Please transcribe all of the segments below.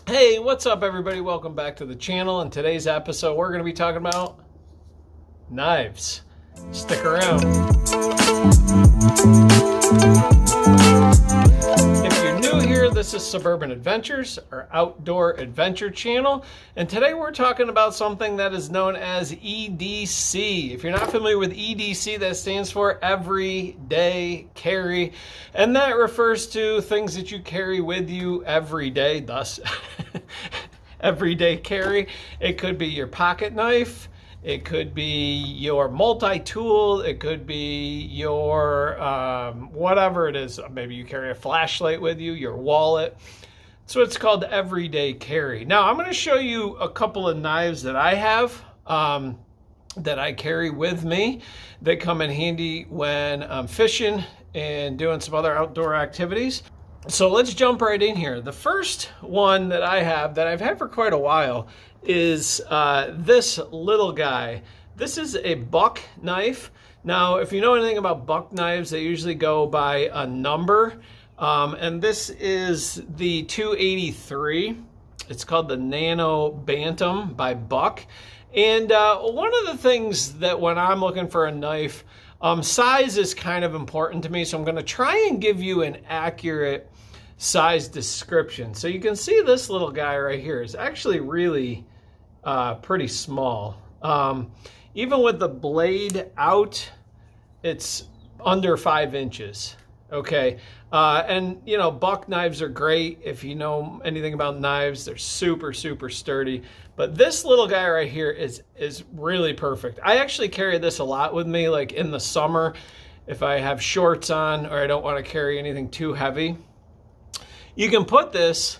Hey, what's up everybody? Welcome back to the channel. In today's episode, we're going to be talking about knives. Stick around. If you're new here, this is Suburban Adventures, our outdoor adventure channel. And today we're talking about something that is known as EDC. If you're not familiar with EDC, that stands for Everyday Carry. And that refers to things that you carry with you every day, thus everyday carry. It could be your pocket knife. It could be your multi-tool. It could be your whatever it is. Maybe you carry a flashlight with you, your wallet. So it's called everyday carry. Now I'm going to show you a couple of knives that I have that I carry with me that come in handy when I'm fishing and doing some other outdoor activities. So let's jump right in here. The first one that I have that I've had for quite a while is this little guy. This is a buck knife. Now, if you know anything about buck knives, they usually go by a number. And this is the 283. It's called the Nano Bantam by Buck. And one of the things that when I'm looking for a knife, size is kind of important to me. So I'm going to try and give you an accurate size description. So you can see this little guy right here is actually really pretty small. Even with the blade out, it's under 5 inches. Okay. And you know, buck knives are great. If you know anything about knives, they're super, super sturdy. But this little guy right here is really perfect. I actually carry this a lot with me, like in the summer, if I have shorts on or I don't want to carry anything too heavy. You can put this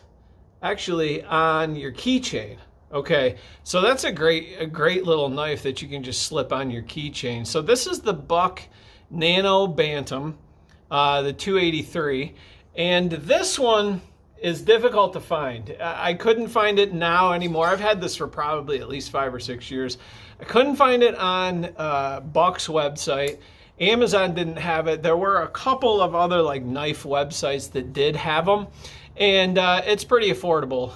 actually on your keychain. Okay, so that's a great little knife that you can just slip on your keychain. So this is the Buck Nano Bantam, the 283, and this one is difficult to find. I couldn't find it now anymore. I've had this for probably at least 5 or 6 years. I couldn't find it on Buck's website. Amazon didn't have it. There were a couple of other like knife websites that did have them, and it's pretty affordable.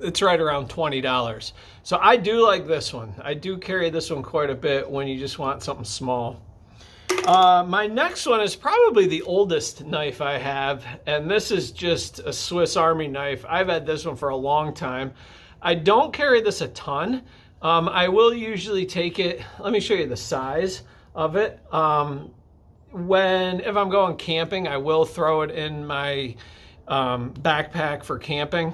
It's right around $20. So I do like this one. I do carry this one quite a bit when you just want something small. My next one is probably the oldest knife I have, and this is just a Swiss Army knife. I've had this one for a long time. I don't carry this a ton. I will usually take it. Let me show you the size of it. If I'm going camping, I will throw it in my backpack for camping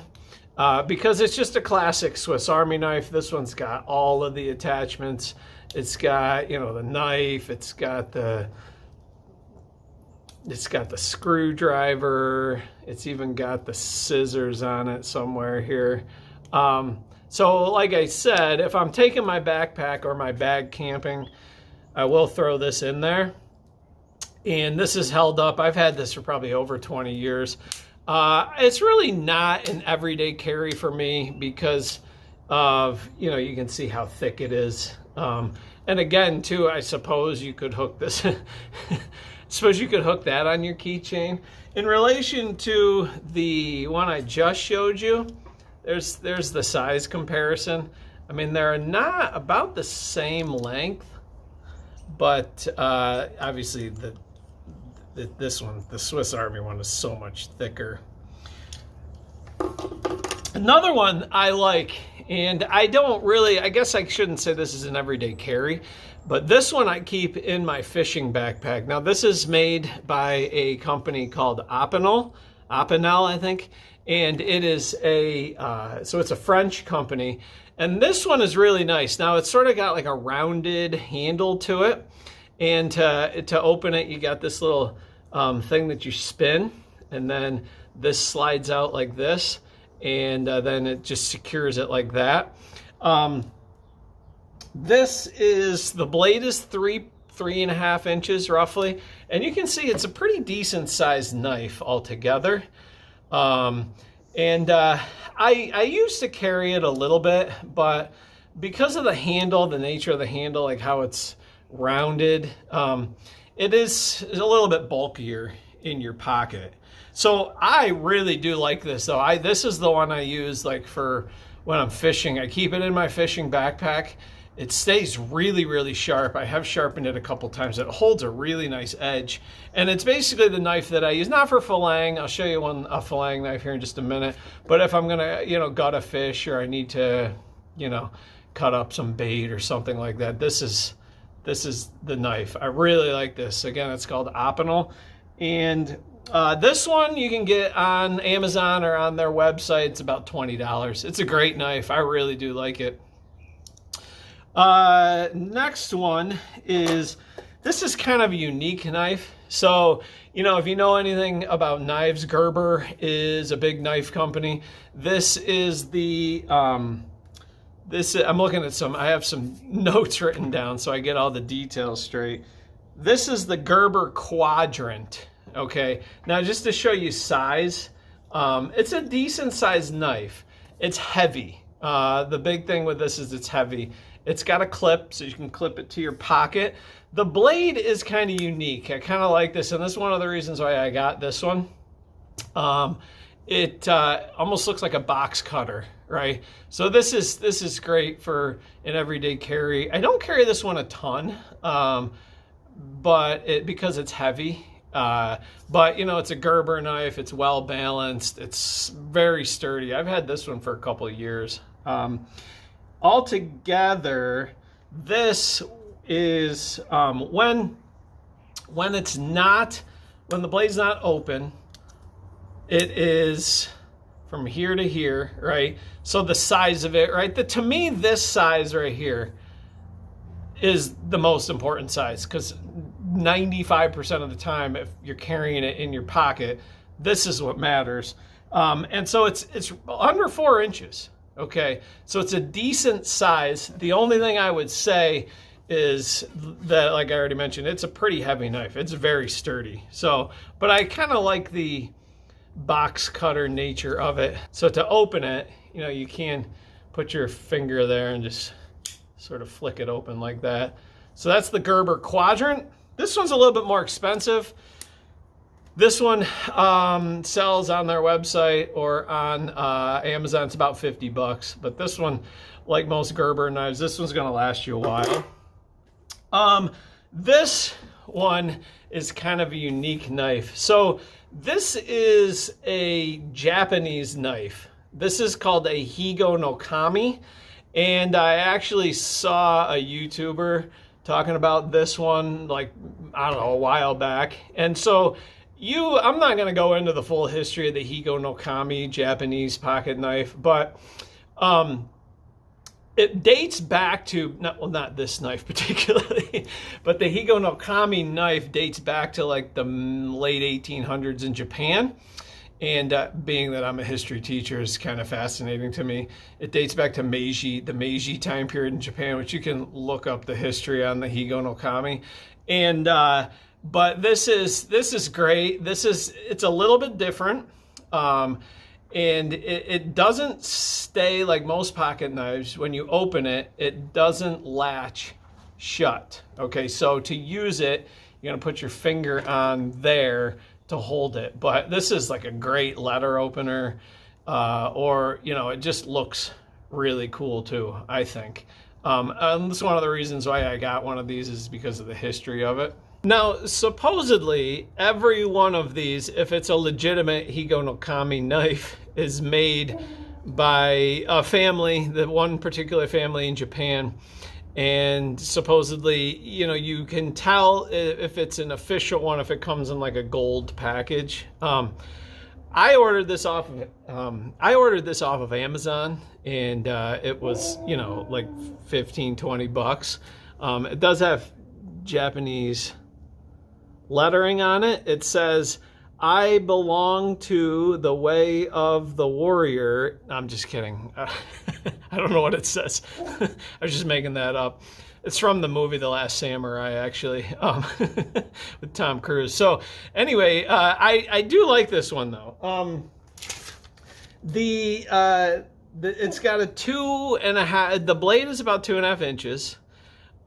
because it's just a classic Swiss Army knife. This one's got all of the attachments. It's got, you know, the knife. It's got the screwdriver. It's even got the scissors on it somewhere here. So like I said, if I'm taking my backpack or my bag camping, I will throw this in there. And this is held up. I've had this for probably over 20 years. It's really not an everyday carry for me because of, you know, you can see how thick it is. And again, too, I suppose you could hook this. Suppose you could hook that on your keychain. In relation to the one I just showed you, there's the size comparison. I mean, they're not about the same length, but obviously this one, the Swiss Army one, is so much thicker. Another one I like, and I guess I shouldn't say this is an everyday carry, but this one I keep in my fishing backpack. Now this is made by a company called Opinel, I think, and it is so it's a French company, and this one is really nice. Now it's sort of got like a rounded handle to it, and to open it, you got this little thing that you spin, and then this slides out like this, and then it just secures it like that. The blade is 3.5 inches roughly, and you can see it's a pretty decent sized knife altogether. I used to carry it a little bit, but because of the handle, the nature of the handle, like how it's rounded, it is a little bit bulkier in your pocket. So I really do like this though. This is the one I use like for when I'm fishing. I keep it in my fishing backpack. It stays really, really sharp. I have sharpened it a couple times. It holds a really nice edge. And it's basically the knife that I use, not for filleting. I'll show you a filleting knife here in just a minute. But if I'm gonna, gut a fish, or I need to, cut up some bait or something like that, this is the knife. I really like this. Again, it's called Opinel. And this one you can get on Amazon or on their website. It's about $20. It's a great knife. I really do like it. Next one is, this is kind of a unique knife. So, if you know anything about knives, Gerber is a big knife company. This is the, I'm looking at I have some notes written down so I get all the details straight. This is the Gerber Quadrant. Okay. Now just to show you size, it's a decent sized knife. It's heavy. The big thing with this is it's heavy. It's got a clip, so you can clip it to your pocket. The blade is kind of unique. I kind of like this, and this is one of the reasons why I got this one. It almost looks like a box cutter, right? So this is great for an everyday carry. I don't carry this one a ton, but because it's heavy. But it's a Gerber knife. It's well balanced. It's very sturdy. I've had this one for a couple of years. Altogether, this is when the blade's not open, it is from here to here, right? So the size of it, right? To me, this size right here is the most important size, because 95% of the time, if you're carrying it in your pocket, this is what matters. And so it's under 4 inches. Okay, so it's a decent size. The only thing I would say is that, like I already mentioned, it's a pretty heavy knife. It's very sturdy. So, but I kind of like the box cutter nature of it. So to open it, you can put your finger there and just sort of flick it open like that. So that's the Gerber Quadrant. This one's a little bit more expensive. This one sells on their website or on Amazon. It's about $50. But this one, like most Gerber knives, this one's going to last you a while. This one is kind of a unique knife. So this is a Japanese knife. This is called a Higonokami. And I actually saw a YouTuber talking about this one, like, I don't know, a while back. And so I'm not going to go into the full history of the Higonokami Japanese pocket knife, but it dates back to, not this knife particularly, but the Higonokami knife dates back to like the late 1800s in Japan. And being that I'm a history teacher, is kind of fascinating to me. It dates back to the Meiji time period in Japan, which you can look up the history on the Higonokami. And but this is great. It's a little bit different, and it doesn't stay like most pocket knives. When you open it, it doesn't latch shut. Okay, so to use it, you're gonna put your finger on there to hold it. But this is like a great letter opener, or it just looks really cool too, I think. And this is one of the reasons why I got one of these, is because of the history of it. Now, supposedly, every one of these, if it's a legitimate Higonokami knife, is made by a family, the one particular family in Japan. And supposedly, you can tell if it's an official one, if it comes in like a gold package. I ordered this off of Amazon, and it was, like 15, 20 bucks. It does have Japanese lettering on it. It says, "I belong to the way of the warrior." I'm just kidding. I don't know what it says. I was just making that up. It's from the movie The Last Samurai, actually, with Tom Cruise. So anyway, I do like this one though. It's got a 2.5. The blade is about 2.5 inches.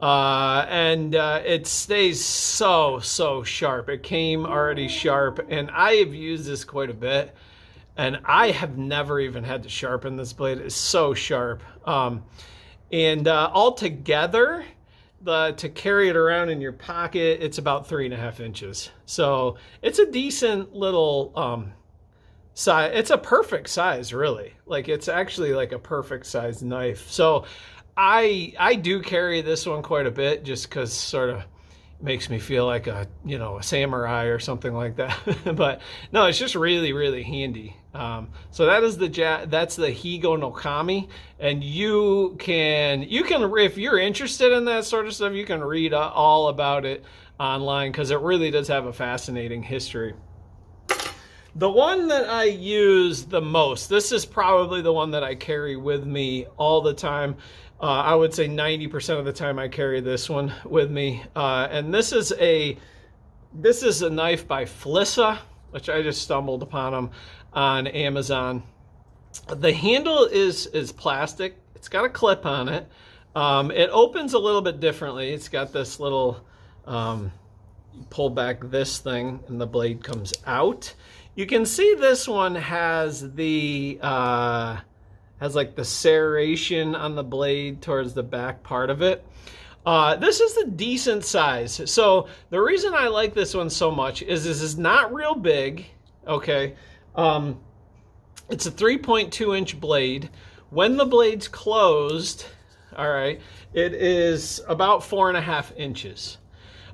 and it stays so sharp. It came already sharp, and I have used this quite a bit, and I have never even had to sharpen this blade. It's so sharp. Altogether, to carry it around in your pocket, it's about 3.5 inches. So it's a decent little size. It's a perfect size, really. Like, it's actually like a perfect size knife. So I do carry this one quite a bit, just because sort of makes me feel like a samurai or something like that. But no, it's just really handy. So that's the Higonokami, and you can, if you're interested in that sort of stuff, you can read all about it online, because it really does have a fascinating history. The one that I use the most, this is probably the one that I carry with me all the time. I would say 90% of the time I carry this one with me. And this is a knife by Flissa, which I just stumbled upon them on Amazon. The handle is plastic. It's got a clip on it. It opens a little bit differently. It's got this little, pull back this thing and the blade comes out. You can see this one has the, like the serration on the blade towards the back part of it. This is a decent size. So the reason I like this one so much is this is not real big, okay? It's a 3.2-inch blade. When the blade's closed, all right, it is about 4.5 inches.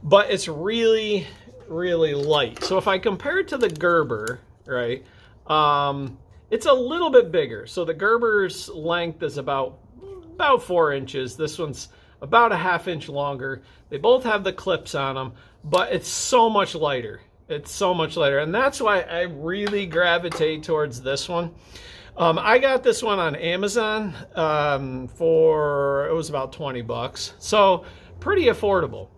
But it's really light. So if I compare it to the Gerber, right, it's a little bit bigger. So the Gerber's length is about 4 inches. This one's about a 1/2 inch longer. They both have the clips on them, but it's so much lighter. It's so much lighter, and that's why I really gravitate towards this one. I got this one on Amazon for, it was about 20 bucks. So pretty affordable.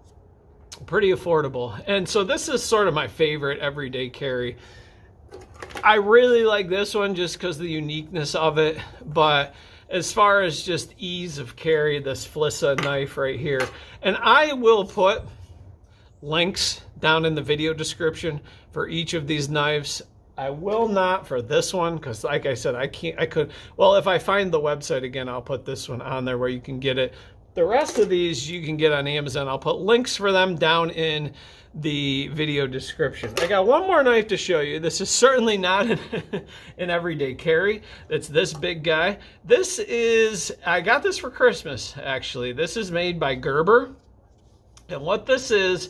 Pretty affordable. And so this is sort of my favorite everyday carry. I really like this one just because of the uniqueness of it, but as far as just ease of carry, this Flissa knife right here, and I will put links down in the video description for each of these knives. I will not for this one, because like I said, well, if I find the website again, I'll put this one on there where you can get it. The rest of these you can get on Amazon. I'll put links for them down in the video description. I got one more knife to show you. This is certainly not an everyday carry. It's this big guy. This is, I got this for Christmas, actually. This is made by Gerber. And what this is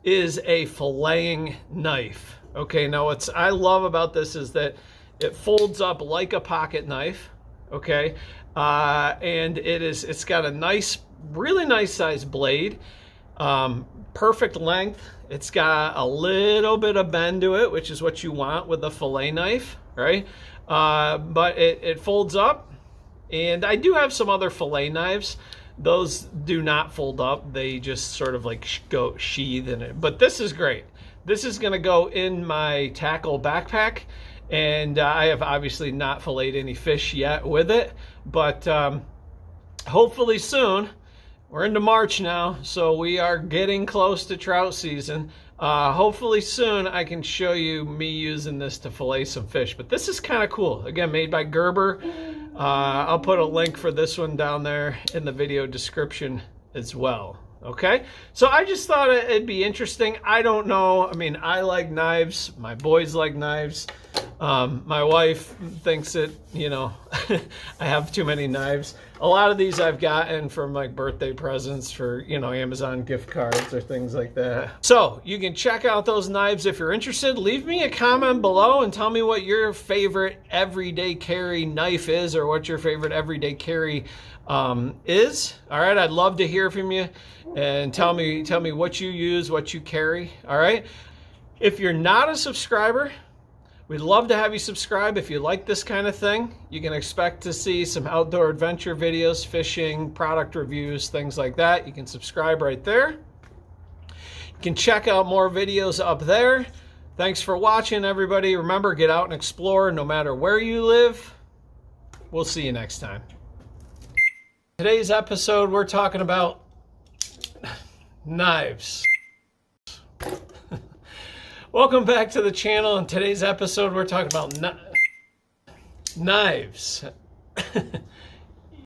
a filleting knife. Okay, now what I love about this is that it folds up like a pocket knife, okay? And it's got a nice, really nice size blade, perfect length. It's got a little bit of bend to it, which is what you want with a fillet knife, right? But it folds up, and I do have some other fillet knives. Those do not fold up. They just sort of like go sheath in it. But this is great. This is going to go in my tackle backpack, and I have obviously not filleted any fish yet with it, but hopefully soon. We're into March now, so we are getting close to trout season. Hopefully soon I can show you me using this to fillet some fish, but this is kind of cool. Again, made by Gerber. I'll put a link for this one down there in the video description as well. Okay, so I just thought it'd be interesting. I don't know. I mean, I like knives. My boys like knives. My wife thinks that, you know, I have too many knives. A lot of these I've gotten from like birthday presents for, you know, Amazon gift cards or things like that. So you can check out those knives if you're interested. Leave me a comment below and tell me what your favorite everyday carry knife is, or what your favorite everyday carry is. All right, I'd love to hear from you, and tell me what you use, what you carry. All right, if you're not a subscriber, we'd love to have you subscribe. If you like this kind of thing, you can expect to see some outdoor adventure videos, fishing, product reviews, things like that. You can subscribe right there. You can check out more videos up there. Thanks for watching, everybody. Remember, get out and explore no matter where you live. We'll see you next time. Today's episode, we're talking about Knives. Welcome back to the channel. In today's episode, we're talking about knives.